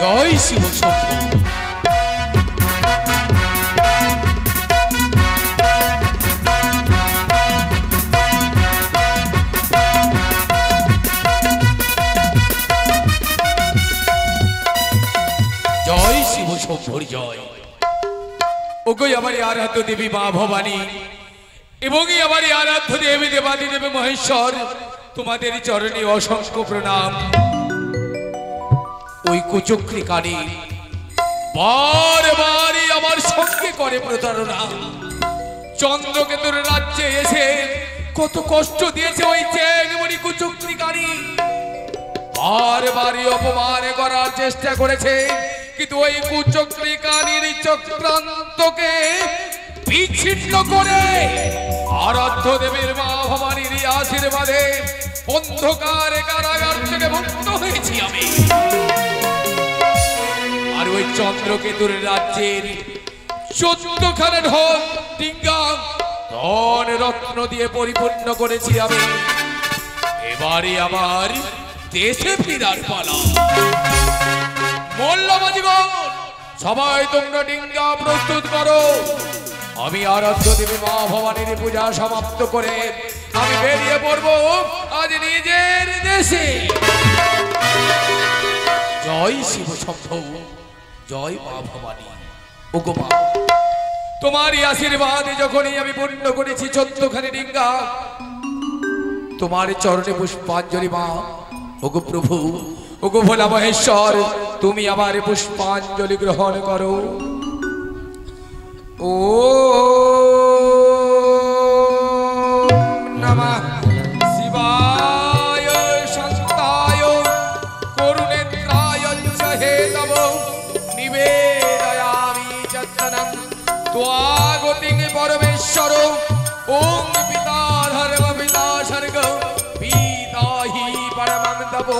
জয় শিব শম্ভু। জয় শিব শম্ভুর জয়। ওগোই আমার আরাধ্য দেবী মা ভবানী এবং আমার আরাধ্য দেবী দেবাদি দেবী মহেশ্বর, তোমাদের চরণে অসংখ্য প্রণাম। ওই কুচক্রী কানে বারবারই আমার সঙ্গে করে প্রতারণা। চন্দ্রকেতুর রাজ্যে এসে কত কষ্ট দিয়েছে ওই চেংমণি কুচক্রী কানে। বারবারই অপমান করার চেষ্টা করেছে, কিন্তু ওই কুচক্রী কানির চক্রান্তকে বিচ্ছিন্ন করে আরাধ্য দেবীর মা ভবানীর আশীর্বাদে অন্ধকার কারাগার থেকে মুক্ত হয়েছি আমি। আর ওই চন্দ্রকেতুর রাজ্যের 14খানা ঢোল ডিঙ্গা ধন রত্ন দিয়ে পরিপূর্ণ করেছি আমি। এবারে আবার দেশে ফিরার পালা। মল্লবাজিগণ, সবাই তোমরা ডিঙ্গা প্রস্তুত করো। আমি আরাধ্য দেবী মা ভবানীর পূজা সমাপ্ত করে আমি বেরিয়ে পড়বো আজ নিজের দেশে। জয় শিব শম্ভু, জয় মা ভবানী। ওগো মা, তোমারই আশীর্বাদে যখনই আমি পূর্ণ করেছি 14খানি ডিঙ্গা, তোমার চরণে পুষ্পাঞ্জলি মা। ওগো প্রভু, ওগো ভোলা মহেশ্বর, তুমি আমার পুষ্পাঞ্জলি গ্রহণ করো। ও নমঃ শিবায় শান্তায় করুণেত্রায় চ হেতবো নিবেদয়ামি যত্নং ত্বাগতিং পরমেশ্বর। ওম পিতা ধর্ম পিতা স্বর্গ পিতাহি পরমং তপো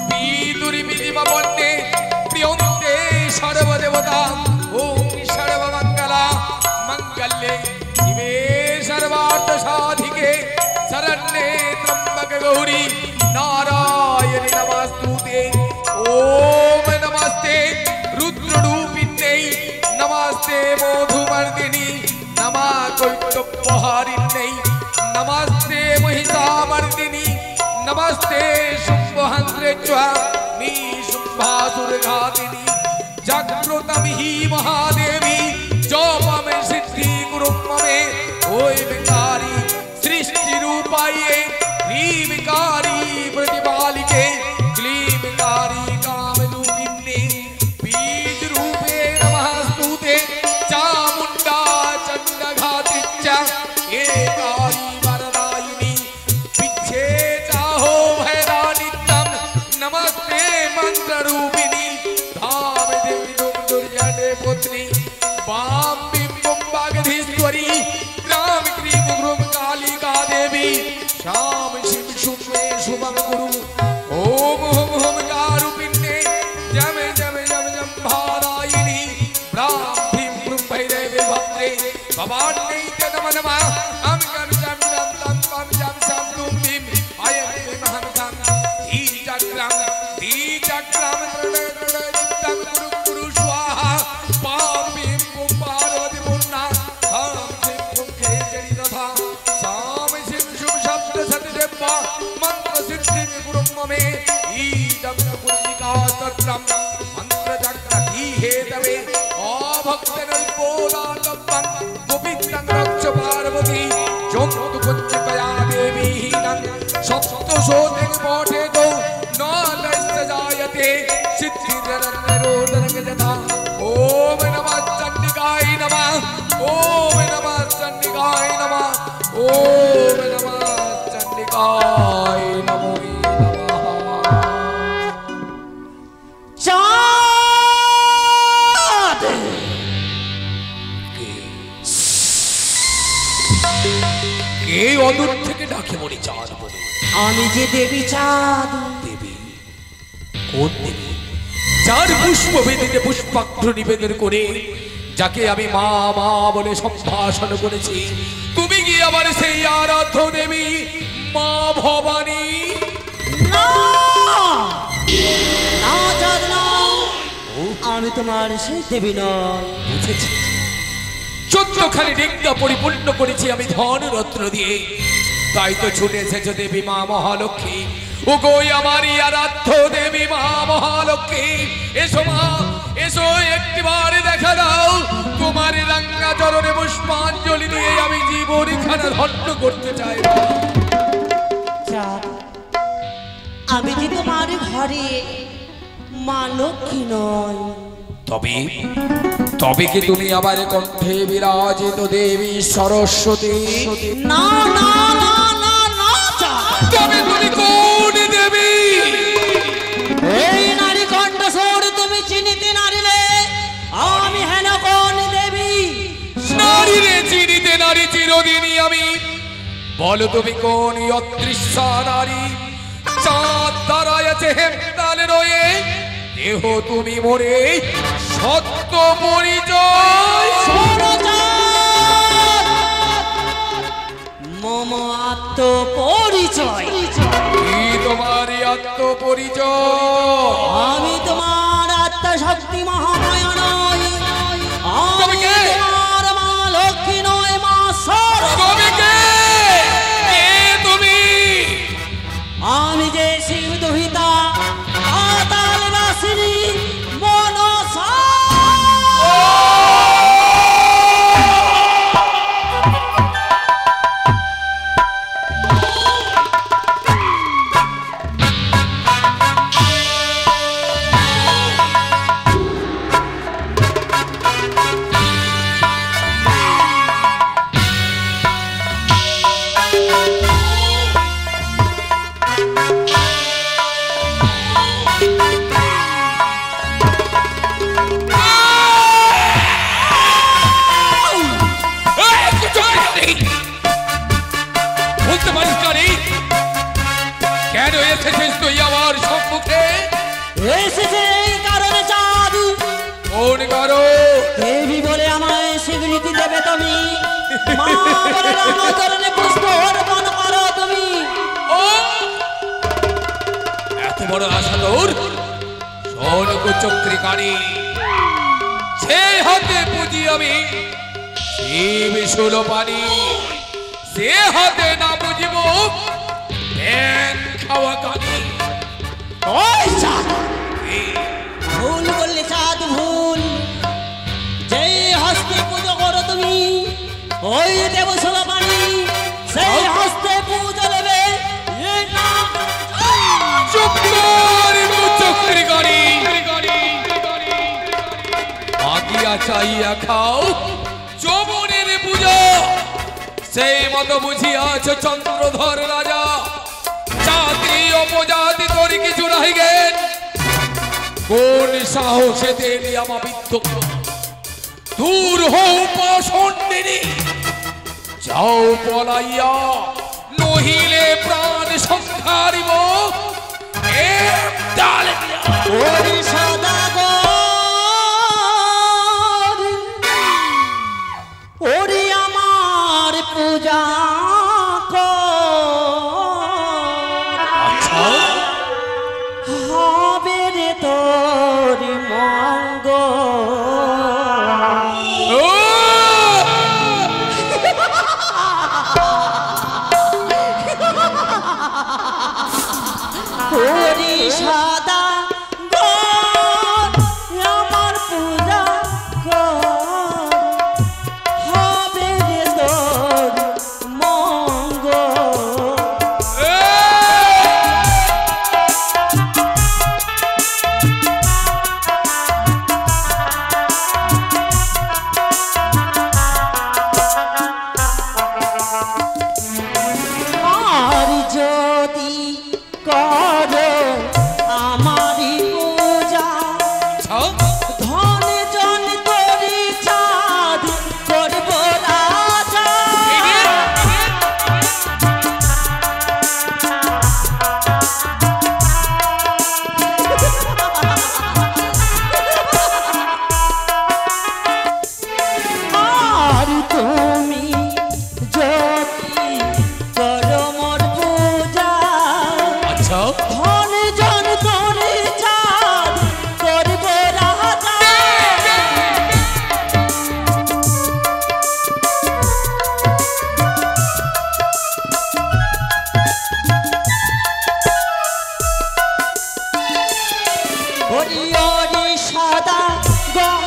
পিতুরি বিধিমা বন্যে প্রিয়ন্তে সর্বদেবতা। ওম সর্বমঙ্গলা মঙ্গলে শিবে সর্বার্থ সাধিকে শরণ্যে ত্র্যম্বকে গৌরী নারায়ণী নমস্তুতে। ওম নমস্তে রুদ্ররূপিণ্যে নমস্তে মধুমর্দিনী নমঃ কৈতব্যহারিণ্যে নমস্তে মহিষামর্দিনী নমস্তে শুম্ভহন্ত্রে চ নিশুম্ভাসুরঘাতিনী। জাগ্রতমি হি মহাদেবী জপম সিদ্ধি গুরুম মমে। ওই বিকারি সৃষ্টি রূপায়ে ক্লীবিকারি প্রতিপালিকে ক্লীবিকারি কামরূপিণ্যে বীজ রূপে নমস্তুতে। চামুণ্ডা চণ্ডঘাতি চ একারি বরদায়িনী পিছে চাहो ভয়দানিত্যম নমস্তে মন্ত্ররূপিणी। धाम देवी दुर्जने पुत्री वाम बिंबम बागधीश्वरी राम क्रीम ग्रुम कालिका देवी श्याम शिव शुभे शुभम गुरु। ओम हुम हुम कारुपिण्ये जम जम जम जम भारायिनी राम भीम ग्रुम भैरवे भद्रे भवान्यै च नमः नमः। हम कम जम जम तम पम जम सम दुम भीम अयं महम सम धीचक्रम धीचक्रम तम गुरु गुरु स्वाहा पाम भीम कुम पार्वती पुन्ना हम शिव कुम खेचरी तथा साम शिव शुभ शब्द सति देवा मंत्र सिद्धि गुरुम ममे ईदम पुण्यिका तत्रम मंत्र चक्र धी हे तवे भक्त नल्पोदातम गोविंदं रक्ष पार्वती जोंतु पुण्यकया देवी हीनं सत्तो सोते मोटे दो नालस्य जायते सिद्धिरन्नरोदनक जथा। ओम नमः चंडिकाय नमः। ओम नमः चंडिकाय नमः। ओम नमः चंडिकाय नमो नमः। চাঁদ কে অদূর থেকে ডাকে মনি চাঁদ বলে? আমি যে দেবী চাঁদ। দেবী? কোন দেবী? যার পুষ্প বেদিতে পুষ্পাক্ষ নিবেদন করে যাকে আমি মা মা বলে সম্ভাষণ করেছি, তুমি কি আবার সেই আরাধ্য দেবী মা ভবানী? না না চাঁদ না, আমি তোমার সেই দেবী নয়। বুঝেছি, 14খানি ডিঙ্গা পরিপূর্ণ করেছি আমি ধন রত্ন দিয়ে, তাই তো ছুটে এসেছে দেবী মা মহালক্ষ্মী। ও গই আমারই আরাধ্য দেবী মা মহালক্ষ্মী, এসো মা এসো, একটিবার দেখা দাও, তোমার রাঙ্গা চরণে পুষ্পাঞ্জলি দিয়ে আমি জীবন খানা ধন্য করতে চাই। চাঁদ, আমি যে তোমার ঘরে মা লক্ষ্মী নয়। তবে তবে কি তুমি আবার কণ্ঠে বিরাজিত দেবী সরস্বতী? না না না না না চাঁদ। তবে তুমি কোন দেবী? এই নারী কণ্ঠস্বর তুমি চিনিতে নারিলে আমি হেন কোন দেবী? নারী রে চিনিতে নারী চিরদিনই আমি। বলো তুমি কোন অদৃশ্যা নারী? চাঁদ দাঁড়ায় আছে হেমতালে রয়ে, দেহ তুমি মোরে সত্য পরিচয়। মম আত্মপরিচয়। কি তোমার আত্মপরিচয়? আমি তোমার আত্মশক্তি মহামায়া নয়, আমি কে? তোমার মা লক্ষ্মী নয়, মা সরস্বতী। কে তুমি? আমি যে শিব দুহিতা পাতাল বাসিনী মনসা। কেন এসেছিস তুই আমার সম্মুখে? এসেছে এই কারণে চাঁদ, কোন কারণ? দেবী বলে আমায় স্বীকৃতি দেবে তুমি, মা বলে রামাচরণে পুষ্প অর্পণ করো তুমি। ও এত বড় আশা তোর? শোন কুচক্রিকারী, সেই হাতে পুঁজি আমি শিব সুলপানি, সে হাতে না বুঝিব ব্যাং খাওয়া কানি। ওই চাঁদ, ভুল করলে চাঁদ ভুল। যেই হস্তে পুজো করো তুমি ওই দেব সোলাপানি, সেই হস্তে পুজো দেবে। চুপ কর কুচক্রিকারী, আগিয়া চাইয়া খাও যমনের পূজা, সেই মতো বুঝিয়াছ চন্দ্রধর রাজা। জাতি অপজাতি তোর কিছু নাই জ্ঞান, কোন সাহসে দেবী আমা বিদ্ধ? দূর হও পাষণ্ডিনী, যাও পলাইয়া, নহিলে প্রাণ সংহারিব। ওরে সদাগর, ওরে আমার পূজা হবে রে তোর মঙ্গল। ওরে সদাগর, হরিহরি সদা গহ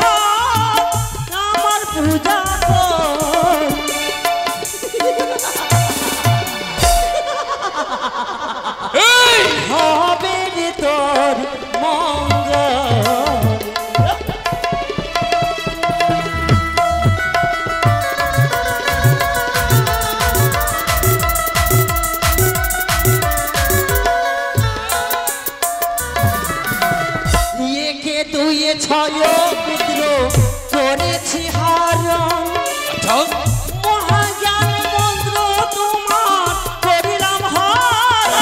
আমার পূজা হবে রে তোর মঙ্গল। একে দুয়ে ছয় পুত্র করেছি হারণ মহাজ্ঞান মন্ত্র তোমার করিলাম হারণ।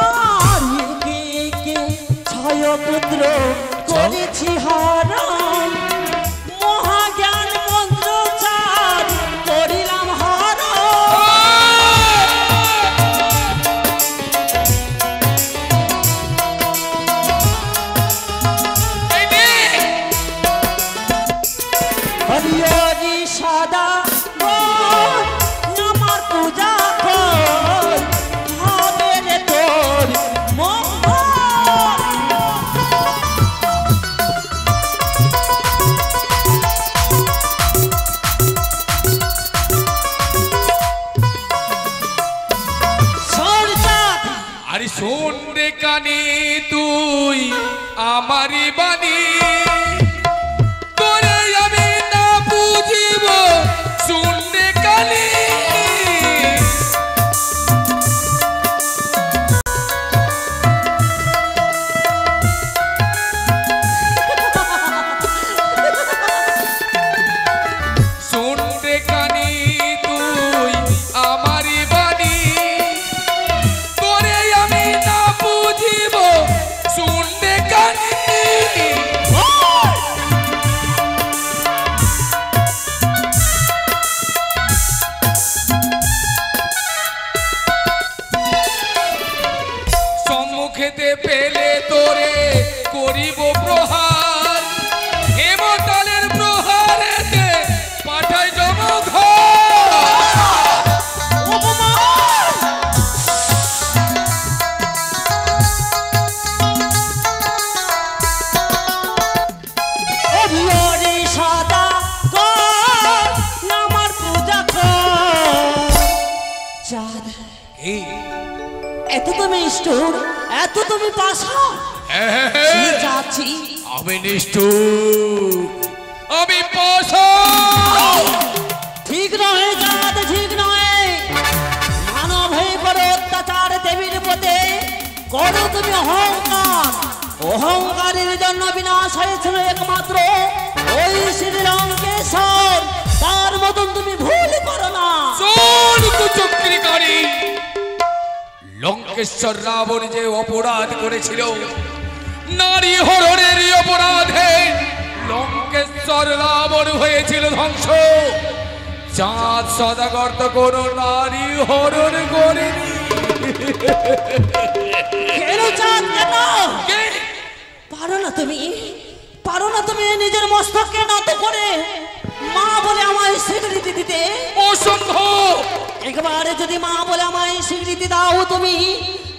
আর একে একে ছয় পুত্র করেছি হারণ মহাজ্ঞান মন্ত্র চার করিলাম হারণ। হরিহরি সদা আমার পূজা কর হবে রে তোর মঙ্গল। সরজাত আরে শোন রে কানে তুই আমারি বাণী তোরে আমি না বুঝিব শুন রে কানে শোন রে কানে তুই আমারি বাণী তোরে আমি না বুঝিব শুন রে কানে সম্মুখেতে পেলে তোরে করিব প্রহার হেমতালের প্রহারেতে পাঠাই জমঘর। হরিহরি সদা কর আমার পূজা কর। চাঁদ এই এত তুমি নিষ্ঠুর এত তুমি পাষাণ কি যাচ্ছি আমি নিষ্ঠুর আমি পাষাণ। ঠিক নয় চাঁদ ঠিক নয় মানব হয়ে করো অত্যাচার দেবীর পথে করো তুমি অহংকার অহংকারের জন্য বিনাশ হয়েছিল একমাত্র ওই শ্রী লঙ্কেশ্বর তার মতন তুমি ভুল করো না। শোন কুচক্রীকারী লঙ্কেশ্বর রাবণ যে অপরাধ করেছিল নারী হরণের অপরাধে লঙ্কেশ্বর রাবণ হয়েছিল ধ্বংস। চাঁদ সদাগর তো কোনো নারী হরণ করেনি। কেন চাঁদ কেন কে? পারো না তুমি নিজের মস্তককে নত করে মা বলে আমায় স্বীকৃতি দিতে। অসম্ভব। একবারে যদি মা বলে আমায় স্বীকৃতি দাও তুমি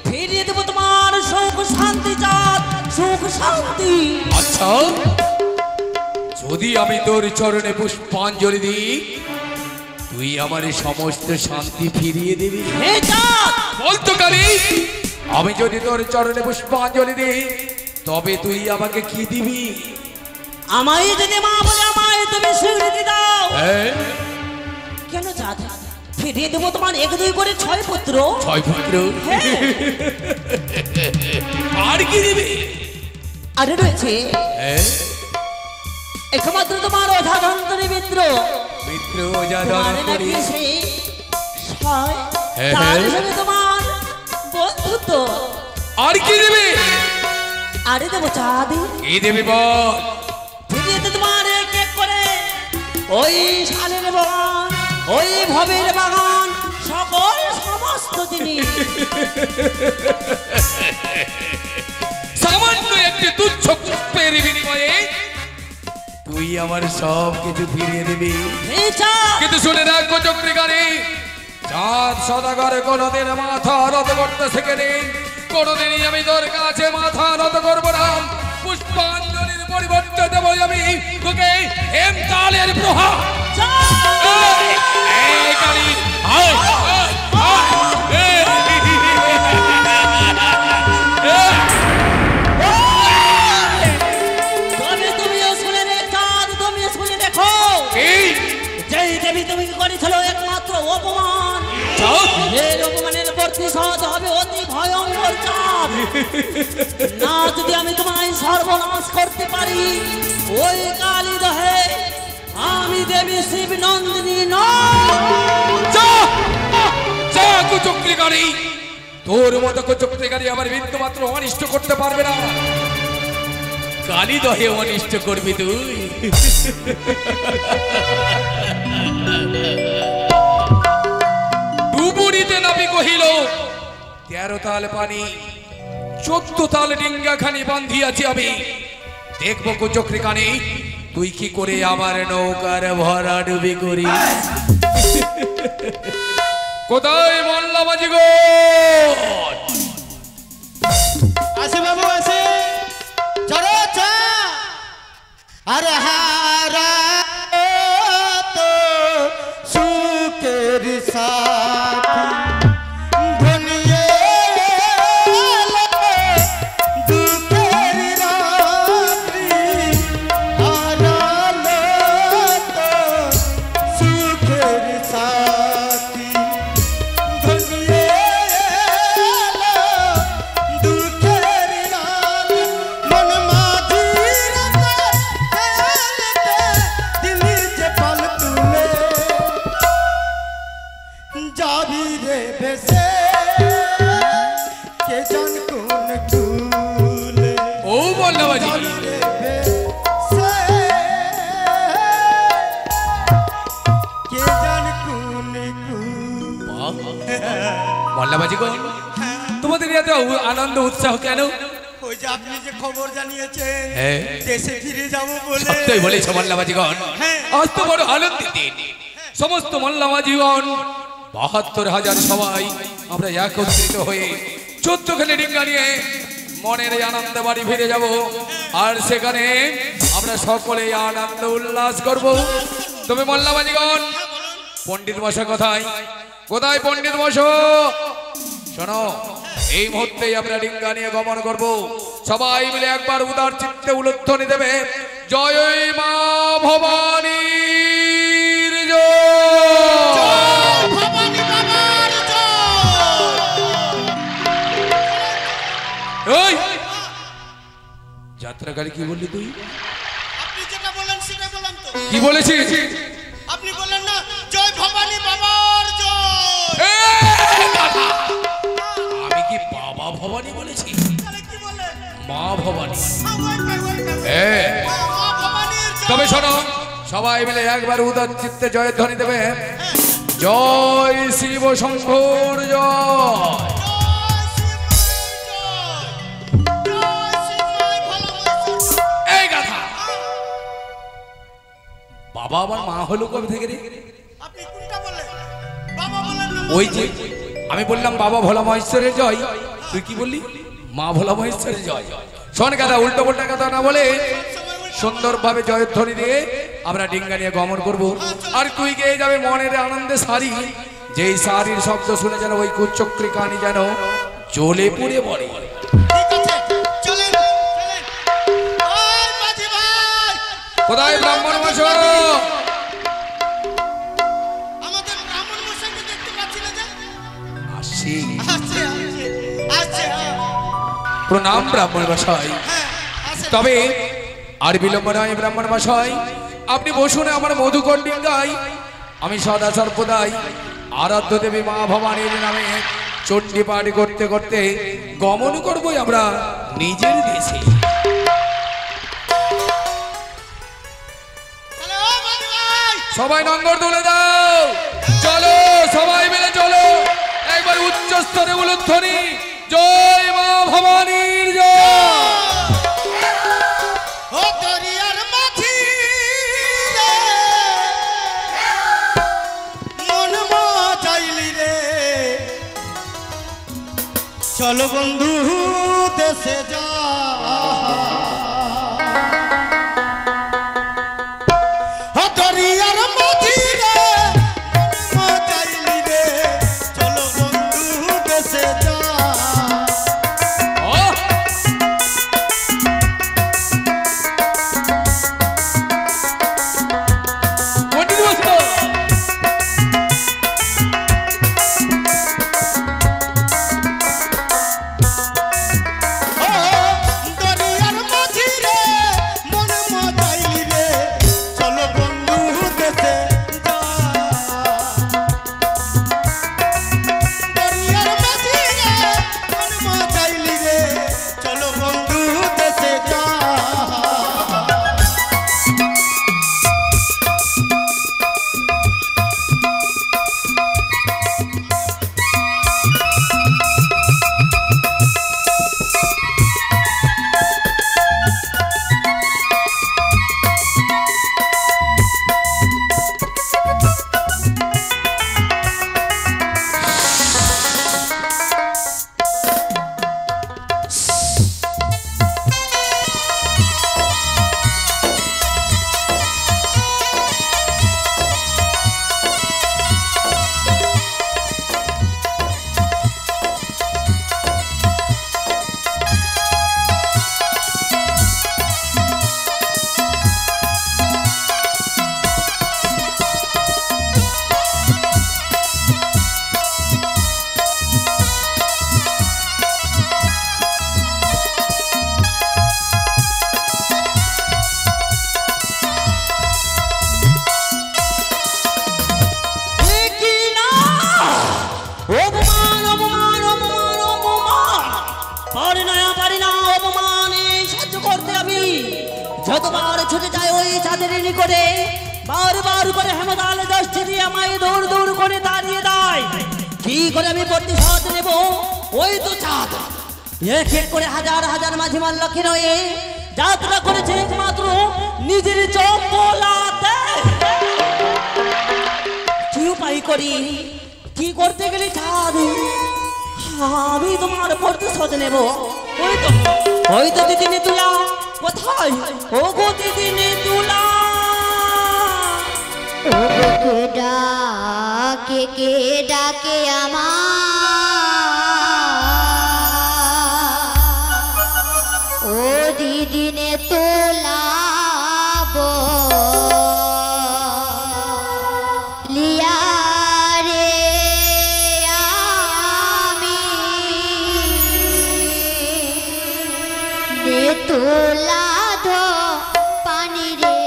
ফিরিয়ে দেবো তোমার সুখ শান্তি চাঁদ সুখ শান্তি। আচ্ছা যদি আমি তোর চরণে পুষ্পাঞ্জলি দিই তুই আমার এই সমস্ত শান্তি ফিরিয়ে দিবি? হে চাঁদ বলতো কালী আমি যদি তোর চরণে পুষ্পাঞ্জলি দিই তবে তুই আমাকে কি দিবি? আমায় যদি মা বলে আমায় তুমি স্বীকৃতি দাও হ্যাঁ কেন চাঁদ ফিরিয়ে দেবো তোমার এক দুই করে ছয় পুত্র। ছয় পুত্র। হ্যাঁ। আর কি দিবি? আরে রয়েছে হ্যাঁ একমাত্র তোমার অধাধন্তরী মিত্র মিত্র তোমার নাকি সেই ছয় তার সঙ্গে তোমার বন্ধুত্ব। আর কি দিবি? আরে দেবো চাঁদ কি দিবি বল? ফিরিয়ে দে তোমার এক এক করে ওই শালের বাগান ওই ভবের বাগান সকল সমস্ত জিনিস। সামান্য একটি তুচ্ছ পুষ্পের বিনিময়ে তুই তুই আমার সব কিছু ফিরিয়ে দিবি। নিচা কিন্তু শুনে রাখো চক্রিকারী, চাঁদ সদাগর কোনোদিন মাথা নত করতে শেখেনি, কোনোদিনই আমি তোর কাছে মাথা নত করবো না। পুষ্পাঞ্জলির পরিবর্তে দেব আমি তোকে হেমতালের প্রহার। এই কালী, আয়, আয়, আয়, তুমিও শুনে রে চাঁদ, তুমিও শুনে দেখো, যেই দেবী তুমি করেছিল একমাত্র অপমান, এই অপমানের প্রতিশোধ হবে অতি ভয়ঙ্কর চাঁদ। না যদি আমি তোমায় সর্বনাশ করতে পারি, ওই কালী দহে আমি দেবী শিব নন্দিনী কুচক্রিকারী, তোর মতো কুচক্রিকারী আমার বিন্দু মাত্র অনিষ্ট করতে পারবে না। কালী দহে অনিষ্ট করবি তুই। ডুবুরিতে নাবি কহিল 13 তাল পানি, 14 তাল ডিঙ্গা খানি বান্ধিয়াছি আমি। দেখবো কুচক্রিকারী তুই কি করে আমার নৌকার ভরা ডুবি করি। কোথায় মল্লা বাজি গো? আসে বাবু আসে, চলো চা। আরে হারা তো সুখের সাথী, ধনিয়ে দুঃখের রাত্রি, হারালো তো সুখের সাথী, ধনিয়ে দুঃখের রাত, মন মাঝির দিলি যে পাল তুলে যাবি রে ভেসে, কে জান কোন কুলে। ও মল্লা বাজি, যাবি রে ভেসে, কে জান কোন কুলে। মল্লা বাজি গো, তোমাদের এত আনন্দ উৎসাহ কেন? ওই যে আপনি যে খবর জানিয়েছেন হ্যাঁ, দেশে ফিরে যাবো বলে। সত্যই বলেছ মল্লা বাজিগণ, হ্যাঁ। আজ তো বড় আনন্দের দিন। সমস্ত মল্লা বাজিগণ 72,000 সবাই আমরা একত্রিত হয়ে 14 খানি ডিঙ্গা নিয়ে মনের আনন্দ বাড়ি ফিরে যাব। আর সেখানে আমরা সকলে আনন্দ উল্লাস করব। তবে মল্লা বাজিগণ, পণ্ডিত মশাই কোথায়? কোথায় পণ্ডিত মশাই? শোনো, এই মুহূর্তেই আমরা ডিঙ্গা নিয়ে গমন করব। সবাই মিলে একবার উদার চিত্তে উলুধ্বনি দেবে, জয় মা ভবানীর জয়। ওই যাত্রাকারী কি বললি তুই? আপনি যেটা বললেন সেটা বললাম তো। কি বলেছিস? আপনি বললেন না জয় ভবানী বাবার জয়। আমি কি বাবা ভবানী বলেছি? তাহলে কি বললেন? মা ভবানী। হ্যাঁ, মা ভবানীর জয়। তবে শোনো, সবাই মিলে একবার উদার চিত্তে জয়ের ধ্বনি দেবে, জয় শিব শম্ভুর জয়। এই কথা বাবা আমার মা হলো কবে থেকে রে? আপনি কোনটা বললেন? বাবা বললেন না? ওই যে আমি বললাম বাবা ভোলা মহেশ্বরের জয়, তুই কি বললি? মা ভোলা মহেশ্বরের জয়। শোন গাদা, উল্টো পাল্টা কথা না বলে সুন্দরভাবে জয়ধ্বনি দিয়ে আমরা ডিঙ্গা নিয়ে গমন করব। আর তুই গিয়ে যাবে মনের আনন্দে শাড়ি, যেই শাড়ির শব্দ শুনে যেন ওই কুচক্রিকানি যেন জ্বলে পুড়ে পড়ে। ঠিক আছে, চলেন চলেন। ওই মাঝি ভাই, কোথায় ব্রাহ্মণ মশাই? আমাদের ব্রাহ্মণ মশাইকে দেখতে পাচ্ছি না যে। আসি। আছে আছে। প্রণাম ব্রাহ্মণ মশাই। হ্যাঁ, আছে। তবে আর বিলম্ব নয় ব্রাহ্মণ মশাই, আপনি বসুন আমার মধুকর ডিঙ্গায়। আমি সদা সর্বদাই আরাধ্য দেবী মা ভবানীর নামে চণ্ডী পাঠ করতে করতে গমন করবই আমরা নিজের দেশে। তাহলে ও মাঝি ভাই, সবাই নঙ্গর তুলে দাও, চলো সবাই মিলে চলো, একবার উচ্চ স্তরে উলুধ্বনি, জয় মা ভবানীর জয়। ও দরিয়ার মাঝি চলো বন্ধু দেশে যা দরিয়ার মধ্যে চাইলি রে চলো বন্ধু দেশে যা যতবার ছুটে যায় ওই চাঁদের নিকটে বারবার করে হেমদাল দশটি দিয়ে আমায় দৌড় দৌড় করে দাঁড়িয়ে দেয় কি করে আমি প্রতিশোধ নেব ওই তো চাঁদ এক এক করে হাজার হাজার মাঝিমার লক্ষ্যে নয়ে যাত্রা করেছে একমাত্র নিজের চম্পলাতে কি উপায় করি কি করতে গেলে চাঁদ আমি তোমার প্রতিশোধ নেব ওই তো দিদিনে তুলা কোথায় ও গো দিদিনে তুলা ও গো ডাকে কে ডাকে আমার ও দিদিনে তুলা লিয়া রে আমি নে তুলা ধো পানি রে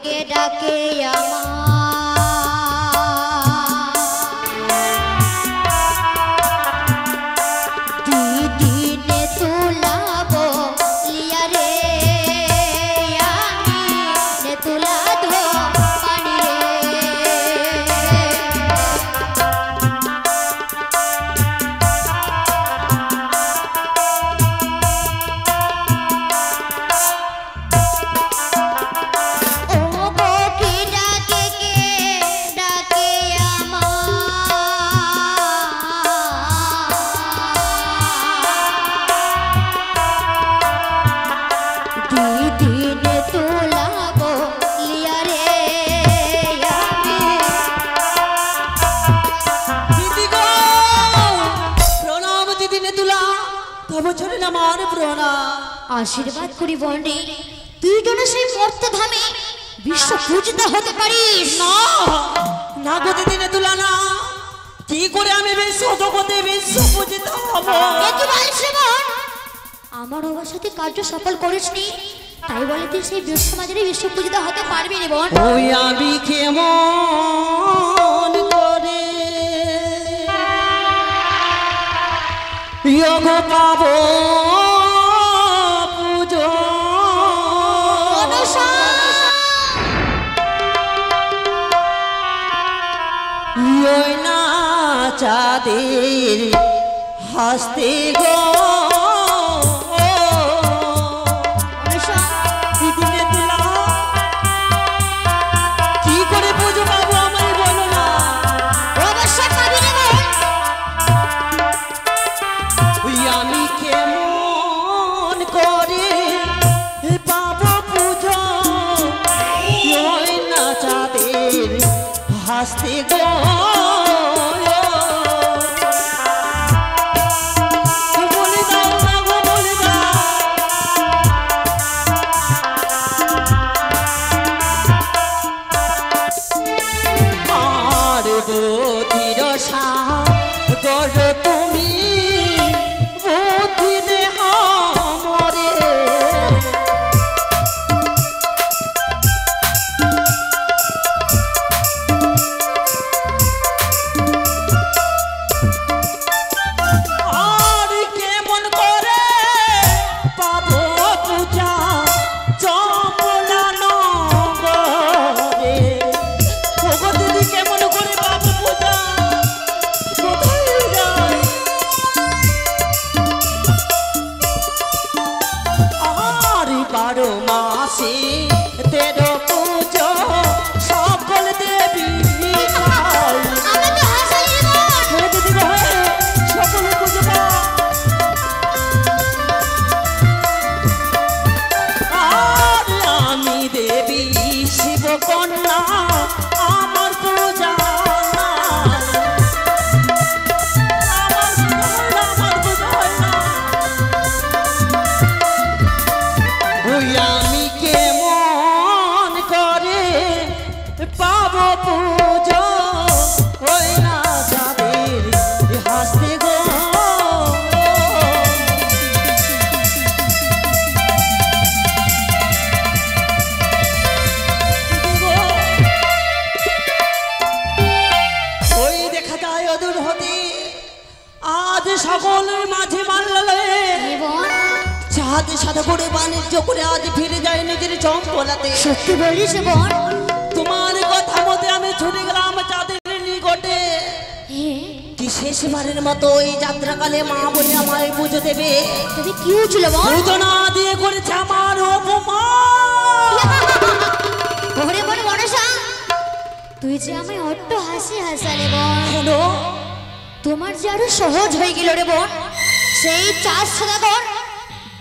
কে ডাকে আমার দিদিনে তুলাবো লিয়া রে আমি নে তুলা ধো পানি রে আশীর্বাদ করি বন্ডে তুই যেন সেই মর্ত ধামে বিশ্ব পূজিত হতে পারিস না না গো দিদিনে তুলা না কি করে আমি বিশ্ব জগতে বিশ্ব পূজিত হব কি বলছিস বোন আমার অবসাতে কার্য সফল করিসনি তাই বলে তুই সেই বিশ্ব সমাজের বিশ্ব পূজিত হতে পারবি না বোন ওই আমি কেমন করে যোগ পাবো You're not চাঁদের হাসতে গো মনসা, দিদিনে দিলা কি করে বুঝো বাবু আমায় বলো না অবশ্যই পাবি রে বোন। ওই আমি কেমন করে পাবো পুজো হয় না চাঁদের হাসতে গো বলে দাও না গো বলে দাও আর বধির সাগর তুমি বুদ্ধিতে হামরে আর কেমন করে পাবো পূজা চম্পলা নগরে ওগো দিদি কেমন করে পাবো পূজা কোথায় যাই আর 12 মাসে 13 পুজো সকল দেবী খাই আমরা তো হাসালি রে বোন। হরে দিদি গো হরে, সকলে পুজো পাও। আর আমি দেবী শিব কন্যা আমার পূজা আমার পূজা হয় না ওই আমি কেমন করে পাবো পুজো ওই না যাদের হাসতে গো ওই দেখা যায় অদূর হতে আজ সকলের মাঝে মানলে রে বোন, চাঁদ সাদা করে বাণিজ্য করে আজ ফিরে যায় নিজের চম্পলাতে সত্যি বলিস রে বোন। তোমার কথা মতে আমি ছুটে গেলাম চাঁদের নিকটে হ্যাঁ, কি শেষবারের মতো এই যাত্রাকালে মা বলে আমায় পুজো দেবে তবে কি হয়েছিল বোন? পুজো না দিয়ে করেছে আমার অপমান ওরে বোন মনসা, তুই যে আমায় অট্ট হাসি হাসালে বোন। কেন তোমার যে আরো সহজ হয়ে গেল রে বোন। সেই 4 সদাগর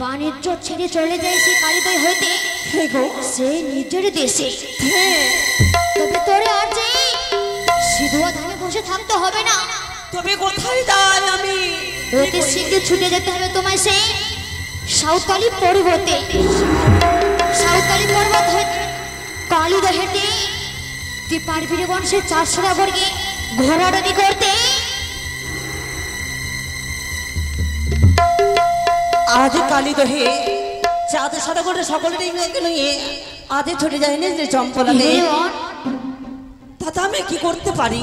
বাণিজ্য ছেড়ে চলে যায় সেই কালিদয় হইতে হে গো সেই নিজের দেশে। হ্যাঁ তবে তোরে আর যে সিধুয়া ধানে বসে থাকতে হবে না, তবে কোথায় যাই আমি অতি শীঘ্র ছুটে যেতে হবে তোমায় সেই সাঁওতালি পর্বতে। সাঁওতালি পর্বত হইতে কালিদয় হেঁটে তুই পারবি রে বোন সেই 4 সদাগরকে ঘোরাডি করতে। আজ কালী দহে চাঁদ সাদা করে সকলের নিয়ে আজ ছুটে যায় নিজের চম্পলাতে হে বোন, তাতে আমি কি করতে পারি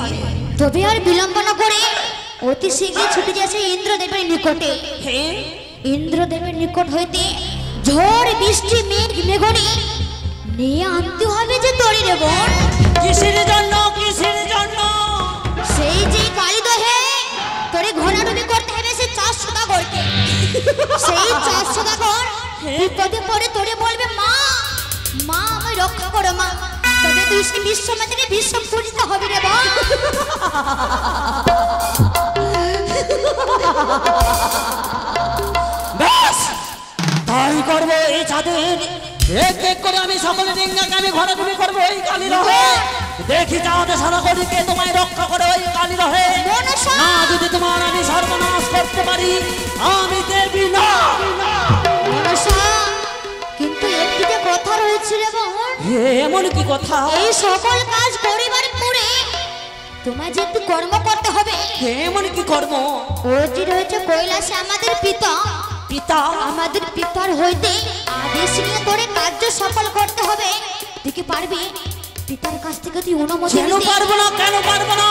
তবে আর বিলম্ব না করে অতি শীঘ্র ছুটে যাচ্ছে ইন্দ্রদেবের নিকটে। হ্যাঁ ইন্দ্রদেবের নিকট হইতে ঝড় বৃষ্টি মেঘ মেঘনি নিয়ে আনতে হবে যে তরি রে বোন। কিসের জন্য কিসের জন্য সেই যে কালিদহে তোরে ঘোরাডুবি করতে হবে সেই 4 সদাগরকে। সেই 4 সদাগর বিপদে পড়ে তোরে বলবে মা মা আমায় রক্ষা করো মা। তবে তুই সেই বিশ্বমাতাকে বিশ্ব পূজিত হবে রে বোন। ব্যাস তাই করবো এই চাঁদের এক এক করে আমি সকলে ডিঙ্গাকে আমি ঘোরাঘুরি করবো এই কালী রহে দেখি চাঁদ সাদা করিকে তোমায় রক্ষা করে ওই কালী রহে মনসা! না যদি তোমার আমি সর্বনাশ করতে পারি আমি দেবী না মনসা, কিন্তু একদিকে কথা রয়েছে রে বোন। হে, এমন কি কথা এই সকল কাজ করিবার পরে তোমায় যে একটু কর্ম করতে হবে। হে, এমন কি কর্ম ওটি রয়েছে কৈলাসে আমাদের পিতা। পিতা আমাদের পিতার হইতে আদেশ নিয়ে তোরে কার্য সফল করতে হবে। তুই কি পারবি? পিতার কাছ থেকে তুই অনুমতি কেন নিতে। পারবো না কেন পারবো না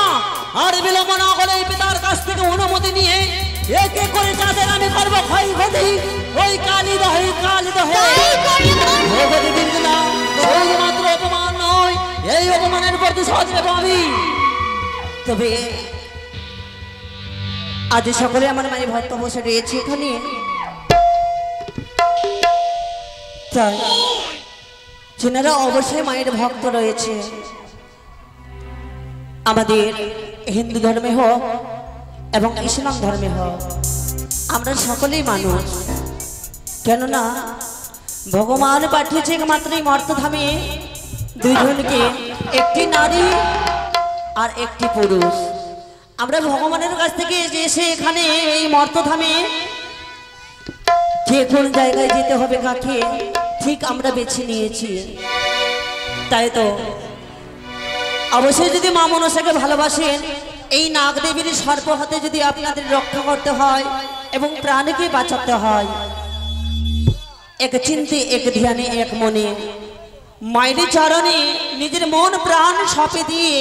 আর বিলম্ব না করে এই পিতার কাছ থেকে অনুমতি নিয়ে এক এক করে যাদের আমি করবো ক্ষয়ক্ষতি ওই কালী দহে তাই করি মন। ভগবতী বিন্দুলা শুধুমাত্র অপমান নয় এই অপমানের প্রতিশোধ নেব আমি তবে আজ সকলে আমার মায়ের ভক্ত বসে রয়েছে এখানে, তাই যেনারা অবশ্যই মায়ের ভক্ত রয়েছে, আমাদের হিন্দু ধর্মে হোক এবং ইসলাম ধর্মে হোক, আমরা সকলেই মানুষ। কেননা ভগবান পাঠিয়েছে একমাত্র এই মর্তধামে দুইজনকে, একটি নারী আর একটি পুরুষ। আমরা ভগবানের কাছ থেকে এসে এখানে এই মর্তধামে যে কোন জায়গায় যেতে হবে কাকে ঠিক আমরা বেছে নিয়েছি। তাই তো অবশ্যই যদি মা মনসাকে ভালোবাসেন, এই নাগদেবীর সর্প হাতে যদি আপনাদের রক্ষা করতে হয় এবং প্রাণকে বাঁচাতে হয়, এক চিন্তে এক ধ্যানে এক মনে মায়ের চরণে নিজের মন প্রাণ সঁপে দিয়ে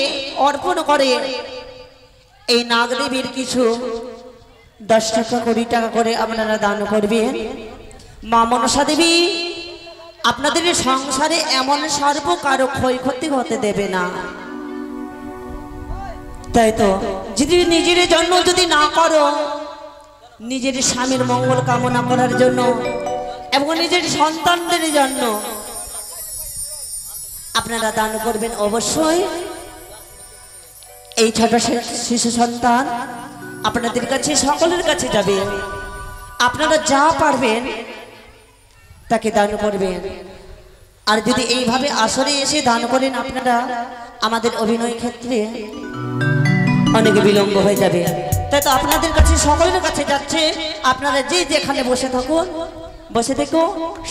অর্পণ করে এই নাগদেবীর কিছু 10 টাকা 20 টাকা করে আপনারা দান করবেন। মা মনসা দেবী আপনাদের সংসারে এমন সর্ব কারো ক্ষয়ক্ষতি হতে দেবে না। তাই তো যদি নিজের জন্য যদি না করো, নিজের স্বামীর মঙ্গল কামনা করার জন্য এবং নিজের সন্তানদের জন্য আপনারা দান করবেন। অবশ্যই এই ছোট শিশু সন্তান আপনাদের কাছে সকলের কাছে যাবে, আপনারা যা পারবেন তাকে দান করবেন। আর যদি এইভাবে আসরে এসে দান করেন আপনারা, আমাদের অভিনয় ক্ষেত্রে অনেক বিলম্ব হয়ে যাবে। তাই তো আপনাদের কাছে সকলের কাছে যাচ্ছে, আপনারা যে যেখানে বসে থাকুন, বসে থেকো,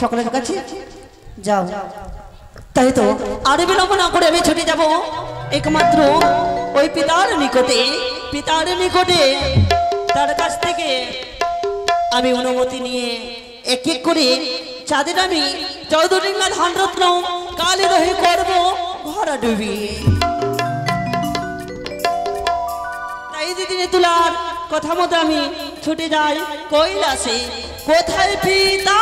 সকলের কাছে যাও। তাই তো আর বিলম্ব না করে আমি ছুটে যাব একমাত্র ওই পিতার নিকটে। তার কাছ থেকে আমি অনুমতি নিয়ে এক এক করে চাঁদের আমি চৌধুরীঙ্গা ধান রত্ন কালে রহে করব ভরা ডুবি। তাই দিদিনে তোলার কথা মতো আমি ছুটে যাই কৈলাসে। কোথায় পিতা?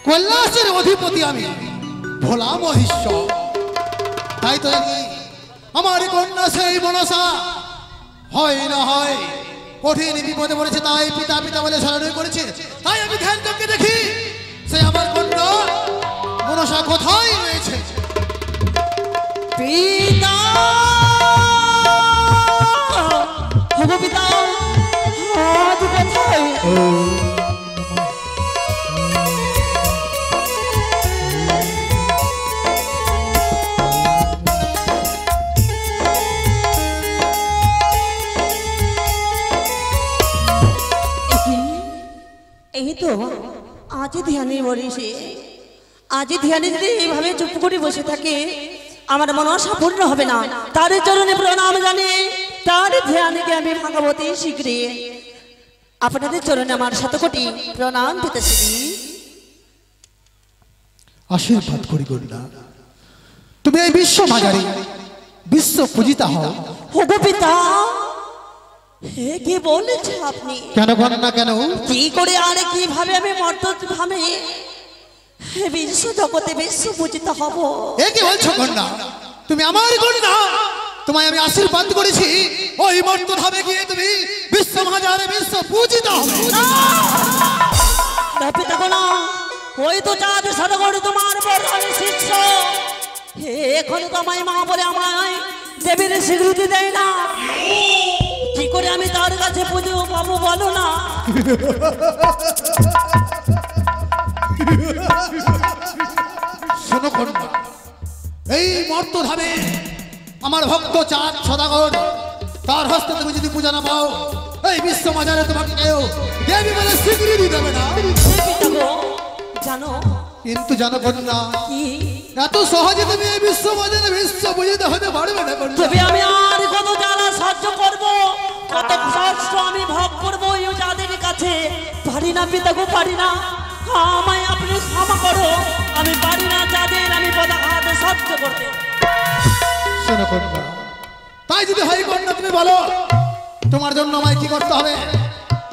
কৈলাসের অধিপতি আমি ভোলা মহেশ্বর। তাই তো আমার কন্যা সেই মনসা হয় না হয় কঠিন বিপদে পড়েছে, তাই পিতা পিতা বলে শরণাগত করেছে। তাই আমি ধ্যান চোখে দেখি সে আমার কন্যা মনসা কোথায় রয়েছে। পিতা হবো পিতা, আজ কোথায়? এই তো আজ ধ্যানে বসে, আজ ধ্যানে যদি এইভাবে চুপ করে বসে থাকে আমার মনসা পূর্ণ হবে না। তার চরণে প্রণাম জানে, তার ধ্যানকে আমি ভাগবতী শীঘ্রই আপনাদের চরণে আমার শতকোটি প্রণাম পেতেছি। আশীর্বাদ করি কন্যা, তুমি এই বিশ্ব মাঝারি বিশ্ব পূজিতা হও। ওগো পিতা, হে কি বলেছে আপনি? কেন কন্যা কেন? কি করে আর কিভাবে আমি মর্তধামে বিশ্ব জগতে বিশ্ব পূজিত হব? এ কি বলছো কন্যা? তুমি আমার কন্যা, তোমায় আমি আশীর্বাদ করেছি ওই মর্তধামে গিয়ে তুমি বিশ্ব মহাজারে বিশ্ব পূজিত হবে। পিতা গো না, ওই তো চাঁদ সরগর তোমার বড় শিষ্য, এখন তো আমায় মা বলে আমায় দেবীর স্বীকৃতি দেয় না, কি করে আমি তার কাছে পুজো পাবো বলো না? শোনো কন্যা, এই মর্তধামে আমার ভক্ত চাঁদ সদাগর, তার হস্তে তুমি যদি পূজা না পাও, এই বিশ্ব মাজারে তোমাকে কেউ দেবী বলে স্বীকৃতি দেবে না। পিতা গো জানো, কিন্তু জানো কন্যা, কি এত সহজে তুমি এই বিশ্ব মাজারে বিশ্ব পূজিত হতে পারবে না কন্যা। তবে আমি আর কত জ্বালা সহ্য করবো, কত কষ্ট আমি ভোগ করবো এই যাদের কাছে, পারি না পিতা গো, পারি না, আমায় আপনি ক্ষমা করো, আমি পারি না যাদের আমি পদাঘাত সহ্য করতে। শোনো কন্যা, তাই যদি হয় কন্যা তুমি বলো তোমার জন্য আমায় কি করতে হবে,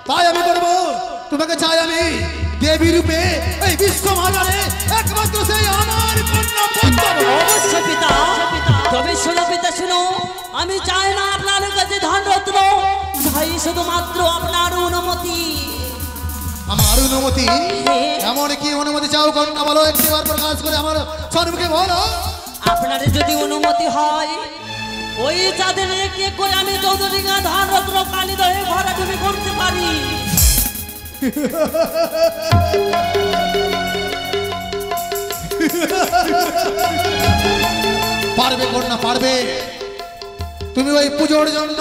তাই আমি করবো। তোমাকে চাই আমি দেবী রূপে এই বিশ্ব মাজারে একমাত্র সেই আমার কন্যা পদ্মাবতী। অবশ্যই পিতা, তবে শোনো পিতা শোনো, আমি চাই না আপনার কাছে ধন রত্ন, চাই শুধুমাত্র আপনার অনুমতি। আমার অনুমতি? এমন কি অনুমতি চাও কন্যা বলো, একটিবার প্রকাশ করে আমার সম্মুখে বলো। আপনার যদি অনুমতি হয়, ওই চাঁদের কে করে আমি চৌধুরীগা ধান রত্ন কালিদহে ভরাডুবি করতে পারি। পারবে কন্যা পারবে, তুমি ওই পুজোর জন্য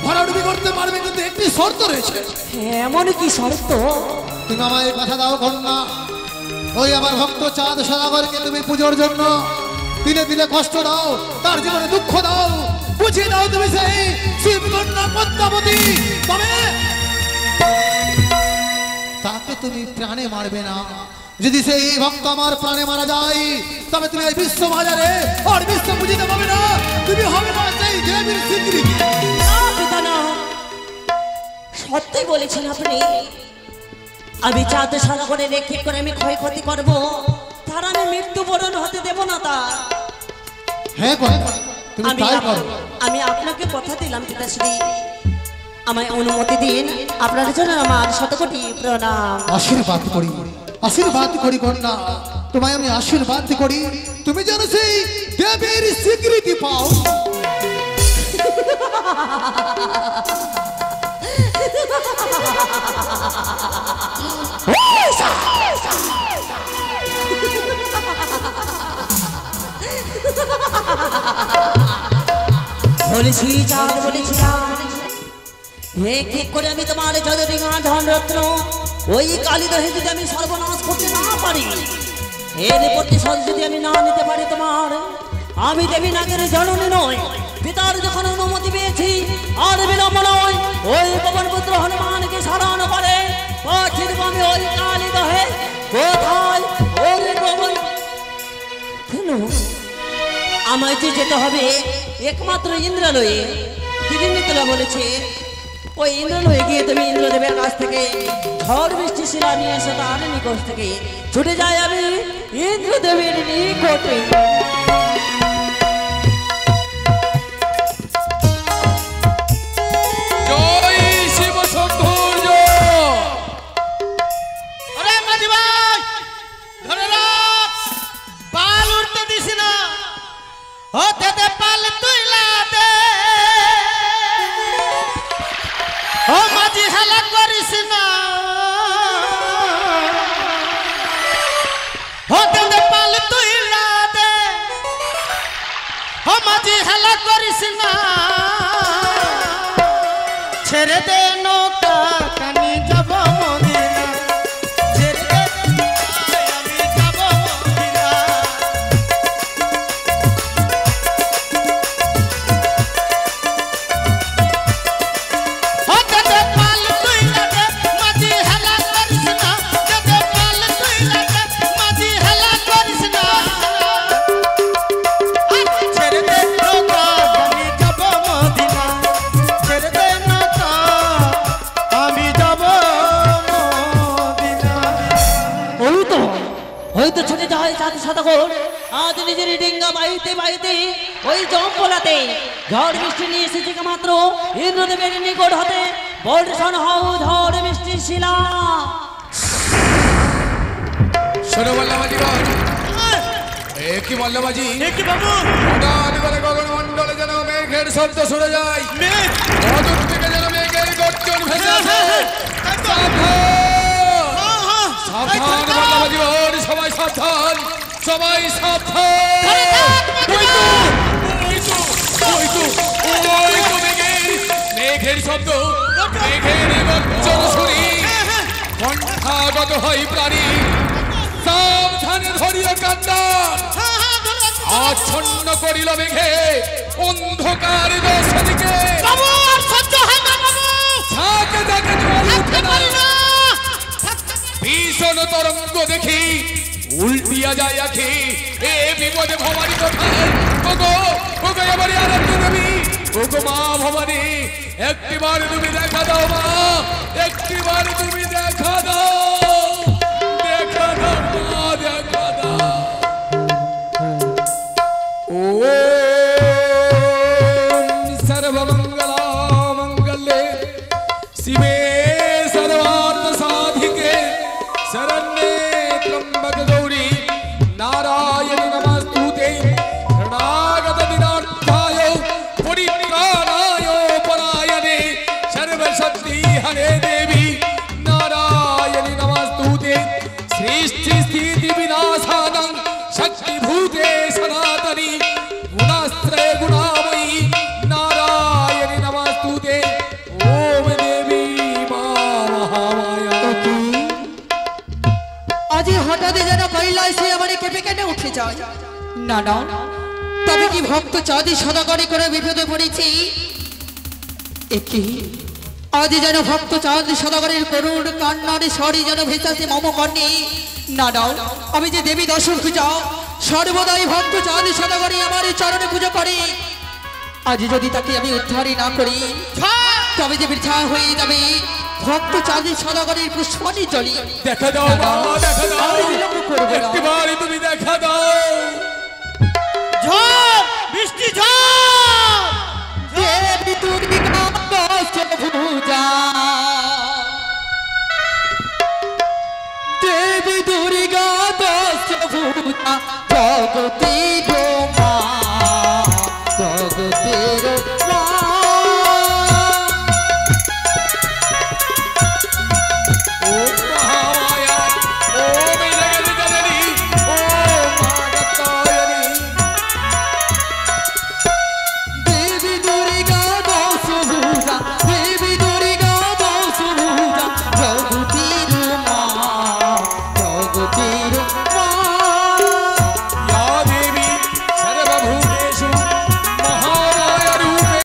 ভরাডুবি করতে পারবে, কিন্তু একটি শর্ত রয়েছে। এমন কি শর্ত? তুমি আমায় কথা দাও কন্যা, ওই আমার ভক্ত চাঁদ সদাগরকে তুমি পুজোর জন্য দিনে দিনে কষ্ট দাও, তার জীবনে দুঃখ দাও, বুঝিয়ে দাও তুমি সেই শিব কন্যা পদ্মাবতী, তবে তাকে তুমি প্রাণে মারবে না। যদি সেই ভক্ত আমার প্রাণে মারা যায়, তবে তুমি এই বিশ্ব বাজারে আর বিশ্ব বুঝিতে পাবে না, তুমি হবে না সেই দেবীর স্বীকৃতি। না পিতা না, সত্যি বলেছেন আপনি, আমি চাঁদ সাগরে রেখে করে আমি ক্ষয়ক্ষতি করব, তার আমি মৃত্যুবরণ হতে দেব না। তার হ্যাঁ কন্যা, তুমি তাই করো। আমি আপনাকে কথা দিলাম পিতাশ্রী, আমায় অনুমতি দিন, আপনার জন্য আমার শতকোটি প্রণাম। আশীর্বাদ করি, আশীর্বাদ করি কন্যা, তোমায় আমি আশীর্বাদ করি, তুমি যেন সেই দেবীর স্বীকৃতি পাও। বলেছি চাঁদ, বলেছিলাম কি করে আমি তোমার যদরিঙা ধন রত্ন ওই কালিদহে যদি আমি সর্বনাশ করতে না পারি, এর প্রতিশোধ যদি আমি না নিতে পারি তোমার, আমি দেবী নাগের জননী নয়, পিতার যখন অনুমতি পেয়েছি আর বিলম্ব নয়, ওই পবন পুত্র হনুমানকে স্মরণ করে পাঠিয়ে দেব আমি ওই কালিদহে। কোথায় ওই পবন? কেন আমায় যে যেতে হবে একমাত্র ইন্দ্রালয়ে। দিদি মিত্রা বলেছে ওই ইন্দ্রালয়ে গিয়ে তুমি ইন্দ্রদেবের কাছ থেকে ঝড় বৃষ্টি শিলা নিয়ে এসে তার নিকট থেকে ছুটে যাই আমি ইন্দ্রদেবের নিকটে। জয় শিব সৌন্দর্য। আরে মাঝি ভাই, ধরে রাখ, পাল উঠতে দিস না, হতে দে পাল তুইলা দে, ও মাঝি হেলা করিস না, হতে দে পাল তুইলা দে, ও মাঝি হেলা করিস না, ছেড়ে দে নৌকা কানি যাব মদিনা, ছেড়ে দে আমি যাব মদিনা। হতে দে পাল তুইলা দে, মাঝি হেলা করিস না, দে পাল তুইলা দে, মাঝি হেলা করিস না, ছেড়ে দে নৌকা কানি যাব মদিনা, ছেড়ে দে নৌকা আমি যাব মদিনা। ওই তো ছুটে যায় চাঁদ সদাগর, আজ নিজের ডিঙ্গা বাইতে বাইতে ওই জম্পলাতে ঝড় বৃষ্টি নিয়ে এসেছে মাত্র ইন্দ্রদেবের নিকট হতে বর্ষণ হও ঝড় বৃষ্টির শিলা। শোনো মল্লামাজি বল, কি মল্লামাজি কি বাবু হঠাৎ করে গগন মণ্ডলে যেন মেঘের শব্দ শুনে যায়, অদূর থেকে যেন মেঘের গর্জন ভেসে আসে। সাবধান মল্লামাজি বল, সবাই সাবধান, সবাই সাবধান। মেঘের শব্দ, মেঘের গর্জন শুনি কণ্ঠাগত হয় প্রাণী। সাবধানে ধরিল কান্না, আচ্ছন্ন করিল মেঘে অন্ধকার দশদিকে। ঝাঁকে ঝাঁকে জল উঠে না, ভীষণ তরঙ্গ দেখি উল্টিয়া যায় আখি। এ বিপদে ভবানী কোথায়? ওগো ওগো এবারে আরাধ্য দেবী, ওগো মা ভবানী, একটিবার তুমি দেখা দাও মা, একটিবার তুমি দেখা দাও, দেখা দাও মা, দেখা দাও। ওম সর্বমঙ্গলা মঙ্গলে শিবে সর্বার্থ সাধিকে শরণ্যে ত্র্যম্বকে গৌরী নারায়ণী নমস্তুতে শরণাগত দিনার্থায় পরিত্রাণায় পরায়ণে সর্বশক্তি হরে দেবী নারায়ণী নমস্তুতে সৃষ্টি স্থিতি বিনাশানং শক্তিভূতে সনাতনী গুণাশ্রয় গুণাময়ী নারায়ণী নমস্তুতে ওম দেবী মা মহামায়া। আজ হঠাৎ যেন কৈলাসে আমার কেঁপে কেটে উঠে যায়। না না, তবে কি ভক্ত চাঁদি সদাগরি করে বিপদে পড়েছি? একি আজ যেন ভক্ত চাঁদ সদাগরের করুণ কান্নার স্বরে যেন ভেসাছে মম কর্ণে। না না, আমি যে দেবী দর্শন খুঁজা সর্বদাই ভক্ত চাঁদ সদাগরি আমার চরণে পুজো করে। আজ যদি তাকে আমি উদ্ধারই না করি তবে যে বৃথা হয়ে যাবে ভক্ত চাঁদ সদাগরের পুষ্পানি জলি। দেখা দাও মা, দেখা দাও, আমি বিলম্ব করবো না। একটিবার তুমি দেখা দাও। ঝড়